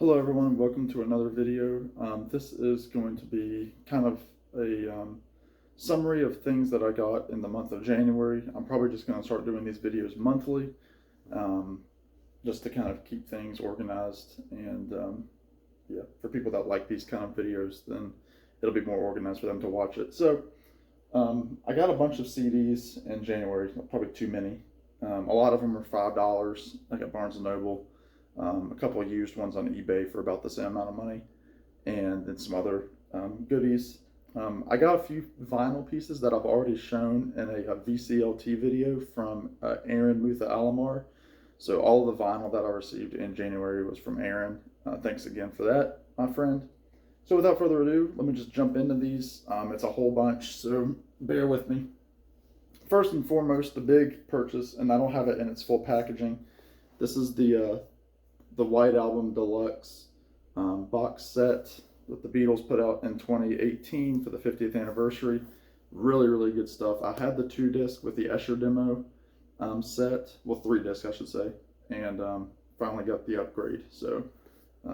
Hello everyone, welcome to another video. This is going to be kind of a summary of things that I got in the month of January. I'm probably just going to start doing these videos monthly, just to kind of keep things organized. And yeah, for people that like these kind of videos, then it'll be more organized for them to watch it. So I got a bunch of CDs in January, probably too many. A lot of them are $5. I got Barnes & Noble. A couple of used ones on eBay for about the same amount of money, and then some other goodies. I got a few vinyl pieces that I've already shown in a VCLT video from Aaron Mutha Alamar. So all of the vinyl that I received in January was from Aaron. Thanks again for that, my friend. So without further ado, let me just jump into these. It's a whole bunch, so bear with me. First and foremost, the big purchase, and I don't have it in its full packaging. This is the White Album Deluxe box set that the Beatles put out in 2018 for the 50th anniversary. Really, really good stuff. I had the 2-disc with the Escher demo set, well, 3-disc I should say, and finally got the upgrade. So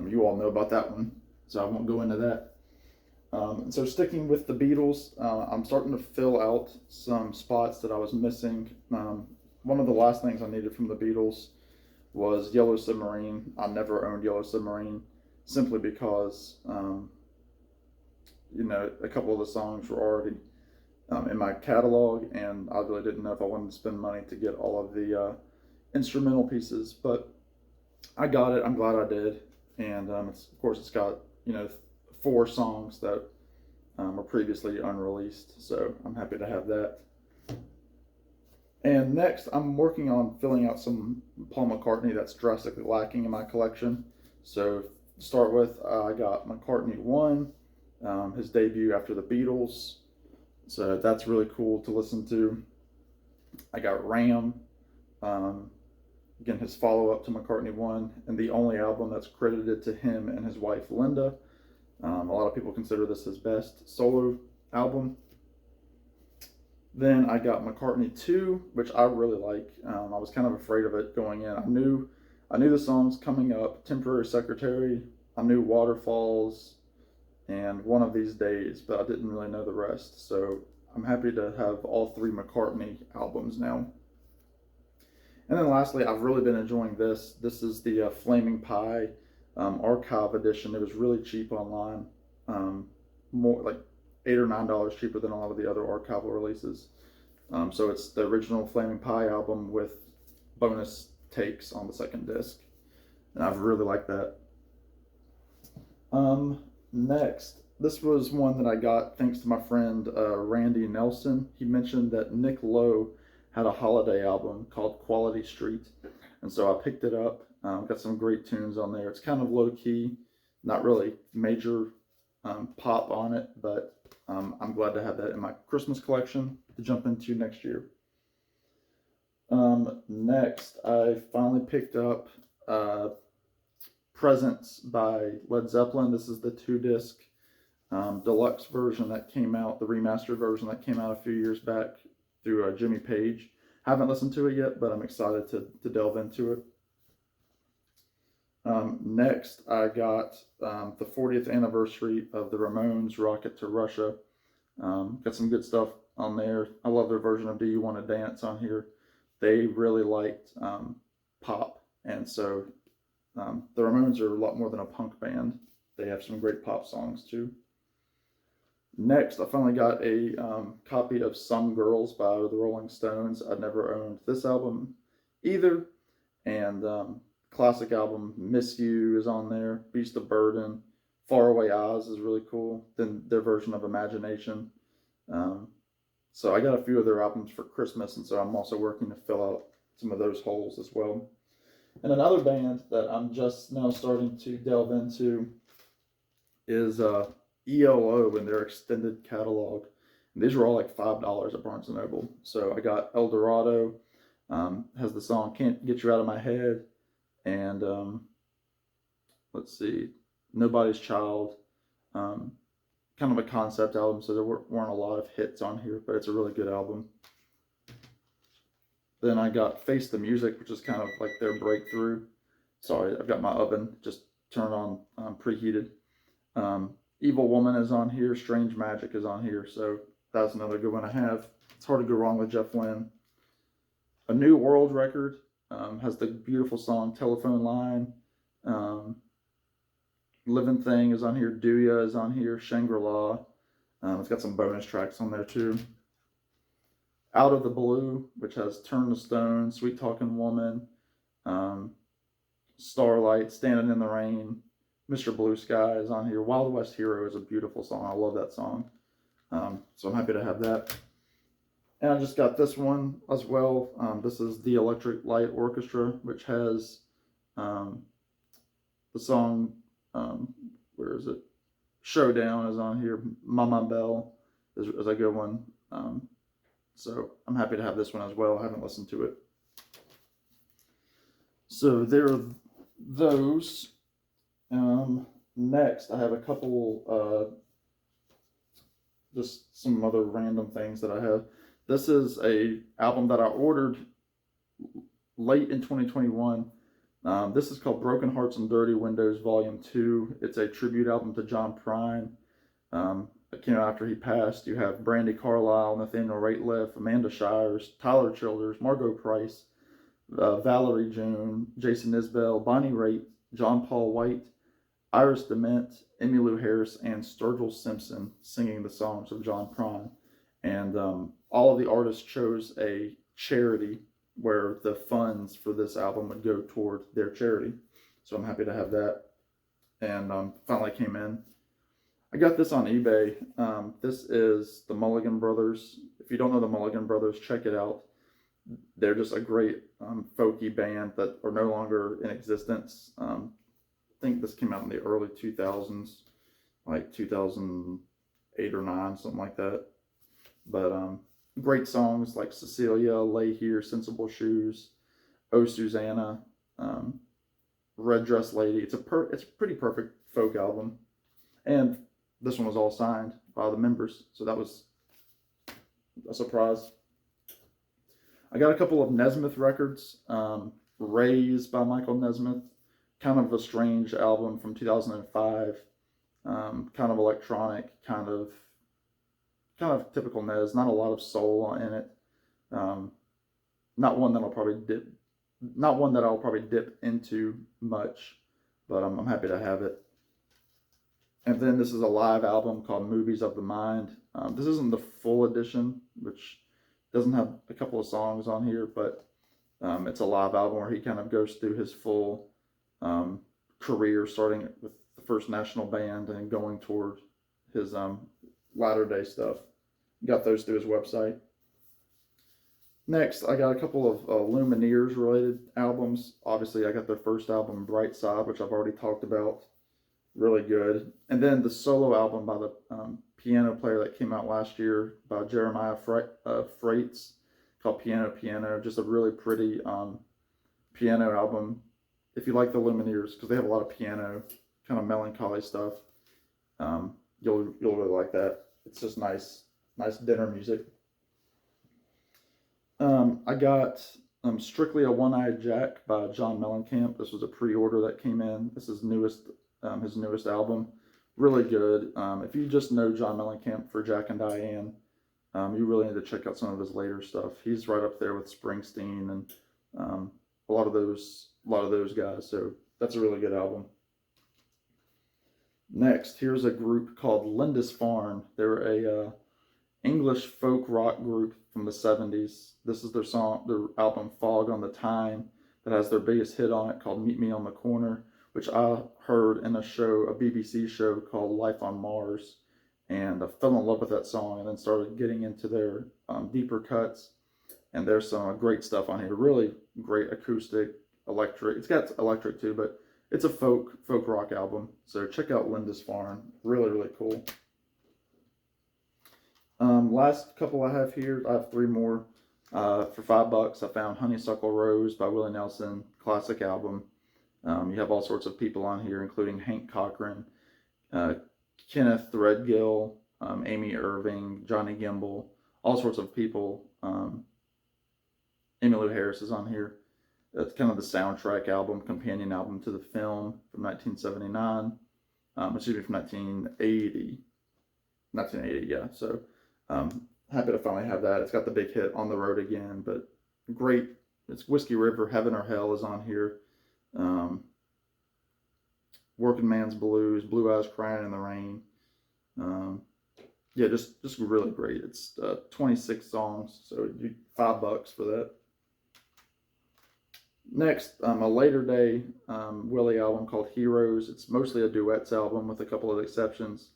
you all know about that one, so I won't go into that. And so sticking with the Beatles, I'm starting to fill out some spots that I was missing. One of the last things I needed from the Beatles was Yellow Submarine. I never owned Yellow Submarine simply because, a couple of the songs were already in my catalog, and I really didn't know if I wanted to spend money to get all of the instrumental pieces. But I got it. I'm glad I did. And of course, it's got 4 songs that were previously unreleased, so I'm happy to have that. And next, I'm working on filling out some Paul McCartney that's drastically lacking in my collection. So to start with, I got McCartney 1, his debut after the Beatles. So that's really cool to listen to. I got Ram, again, his follow-up to McCartney 1, and the only album that's credited to him and his wife Linda. A lot of people consider this his best solo album. Then I got McCartney 2, which I really like. I was kind of afraid of it going in. I knew the songs coming up: Temporary Secretary, I knew Waterfalls, and One of These Days, but I didn't really know the rest. So I'm happy to have all 3 McCartney albums now. And then lastly, I've really been enjoying this. This is the Flaming Pie archive edition. It was really cheap online, more like $8 or $9 cheaper than a lot of the other archival releases. So it's the original Flaming Pie album with bonus takes on the 2nd disc, and I've really liked that. Next, this was one that I got thanks to my friend Randy Nelson. He mentioned that Nick Lowe had a holiday album called Quality Street, and so I picked it up. Got some great tunes on there. It's kind of low key, not really major pop on it, but I'm glad to have that in my Christmas collection to jump into next year. Next, I finally picked up Presents by Led Zeppelin. This is the 2-disc deluxe version that came out, the remastered version that came out a few years back through Jimmy Page. Haven't listened to it yet, but I'm excited to delve into it. Next, I got the 40th anniversary of the Ramones' Rocket to Russia. Got some good stuff on there. I love their version of Do You Want to Dance on here. They really liked pop, and so the Ramones are a lot more than a punk band. They have some great pop songs too. Next, I finally got a copy of Some Girls by the Rolling Stones. I'd never owned this album either, and classic album Miss You is on there. Beast of Burden, Faraway Eyes is really cool. Then their version of Imagination. So I got a few of their albums for Christmas, and so I'm also working to fill out some of those holes as well. And another band that I'm just now starting to delve into is ELO and their extended catalog. And these were all like $5 at Barnes & Noble. So I got El Dorado, has the song Can't Get You Out of My Head, and let's see, Nobody's Child. Kind of a concept album, so there weren't a lot of hits on here, but it's a really good album. Then I got Face the Music, which is kind of like their breakthrough. Sorry, I've got my oven just turn on preheated. Evil Woman is on here. Strange Magic is on here. So that's another good one I have. It's hard to go wrong with Jeff Lynne. A New World record has the beautiful song Telephone Line. Living Thing is on here. Duya is on here. Shangri-La. It's got some bonus tracks on there too. Out of the Blue, which has Turn to Stone, Sweet Talking Woman, Starlight, Standing in the Rain, Mr. Blue Sky is on here. Wild West Hero is a beautiful song. I love that song. So I'm happy to have that. And I just got this one as well. This is the Electric Light Orchestra, which has the song, where is it? Showdown is on here. Mama Bell is a good one. So I'm happy to have this one as well. I haven't listened to it. So there are those. Next, I have a couple, just some other random things that I have. This is a album that I ordered late in 2021. This is called Broken Hearts and Dirty Windows Volume 2. It's a tribute album to John Prine. It came out after he passed. You have Brandy Carlisle, Nathaniel Rateliff, Amanda Shires, Tyler Childers, Margot Price, Valerie June, Jason Isbell, Bonnie Raitt, John Paul White, Iris DeMent, Emmylou Harris, and Sturgill Simpson singing the songs of John Prine. And all of the artists chose a charity where the funds for this album would go toward their charity. So I'm happy to have that. And finally came in. I got this on eBay. This is the Mulligan Brothers. If you don't know the Mulligan Brothers, check it out. They're just a great folky band that are no longer in existence. I think this came out in the early 2000s, like 2008 or 9, something like that. But great songs like Cecilia, Lay Here, Sensible Shoes, Oh Susanna, Red Dress Lady. It's a pretty perfect folk album. And this one was all signed by the members, so that was a surprise. I got a couple of Nesmith records. Raise by Michael Nesmith, kind of a strange album from 2005. Kind of electronic, kind of typical Nes. Not a lot of soul in it. Not one that I'll probably dip into much, but I'm happy to have it. And then this is a live album called Movies of the Mind. This isn't the full edition, which doesn't have a couple of songs on here, but it's a live album where he kind of goes through his full career, starting with the First National Band and going toward his latter day stuff. Got those through his website. Next, I got a couple of Lumineers related albums. Obviously, I got their first album, Bright Side, which I've already talked about. Really good. And then the solo album by the piano player that came out last year by Jeremiah Freites, called Piano Piano. Just a really pretty piano album. If you like the Lumineers, because they have a lot of piano, kind of melancholy stuff, you'll really like that. It's just nice dinner music. I got Strictly a One-Eyed Jack by John Mellencamp. This was a pre-order that came in. This is his newest album. Really good. If you just know John Mellencamp for Jack and Diane, you really need to check out some of his later stuff. He's right up there with Springsteen and a lot of those guys. So that's a really good album. Next, here's a group called Lindisfarne. They're a English folk rock group from the 70s. This is their album Fog on the Tyne, that has their biggest hit on it called Meet Me on the Corner, which I heard in a BBC show called Life on Mars, and I fell in love with that song and then started getting into their deeper cuts. And there's some great stuff on here. Really great acoustic, electric. It's got electric too, but it's a folk rock album. So check out Lindisfarne. Really, really cool. Last couple I have here, I have 3 more. For $5, I found Honeysuckle Rose by Willie Nelson, classic album. You have all sorts of people on here, including Hank Cochran, Kenneth Threadgill, Amy Irving, Johnny Gimbel, all sorts of people. Emmylou Harris is on here. That's kind of the soundtrack album, companion album to the film from 1979. Excuse me, from 1980. 1980, yeah. So happy to finally have that. It's got the big hit On the Road Again, but great. It's Whiskey River, Heaven or Hell is on here. Working Man's Blues, Blue Eyes Crying in the Rain. Yeah, just really great. It's 26 songs, so $5 for that. Next, a later day Willie album called Heroes. It's mostly a duets album with a couple of exceptions.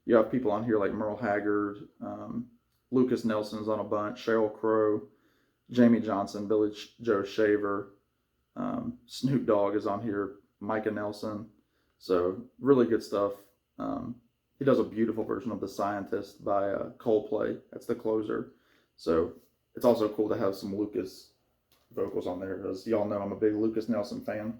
You have people on here like Merle Haggard, Lucas Nelson's on a bunch, Sheryl Crow, Jamie Johnson, Billy Joe Shaver, Snoop Dogg is on here, Micah Nelson. So really good stuff. He does a beautiful version of The Scientist by Coldplay. That's the closer. So it's also cool to have some Lucas vocals on there. As y'all know, I'm a big Lucas Nelson fan.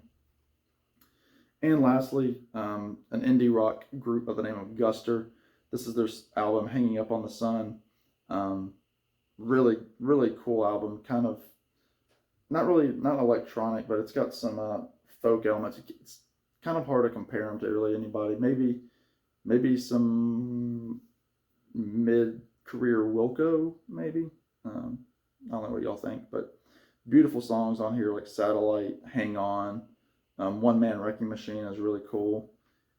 And lastly, an indie rock group by the name of Guster. This is their album, Hanging Up on the Sun. Really, really cool album. Kind of, not electronic, but it's got some folk elements. It's kind of hard to compare them to really anybody. Maybe some mid-career Wilco, maybe. I don't know what y'all think, but beautiful songs on here like Satellite, Hang On. One Man Wrecking Machine is really cool.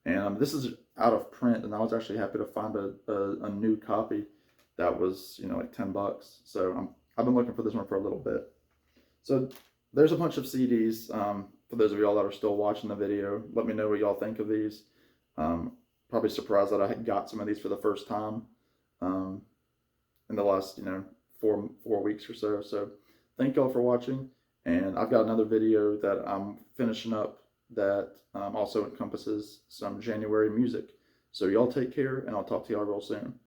And this is out of print, and I was actually happy to find a new copy that was, like $10. So I've been looking for this one for a little bit. So there's a bunch of CDs. For those of y'all that are still watching the video, let me know what y'all think of these. Probably surprised that I got some of these for the first time in the last, 4 weeks or so. So thank y'all for watching. And I've got another video that I'm finishing up that also encompasses some January music. So y'all take care, and I'll talk to y'all real soon.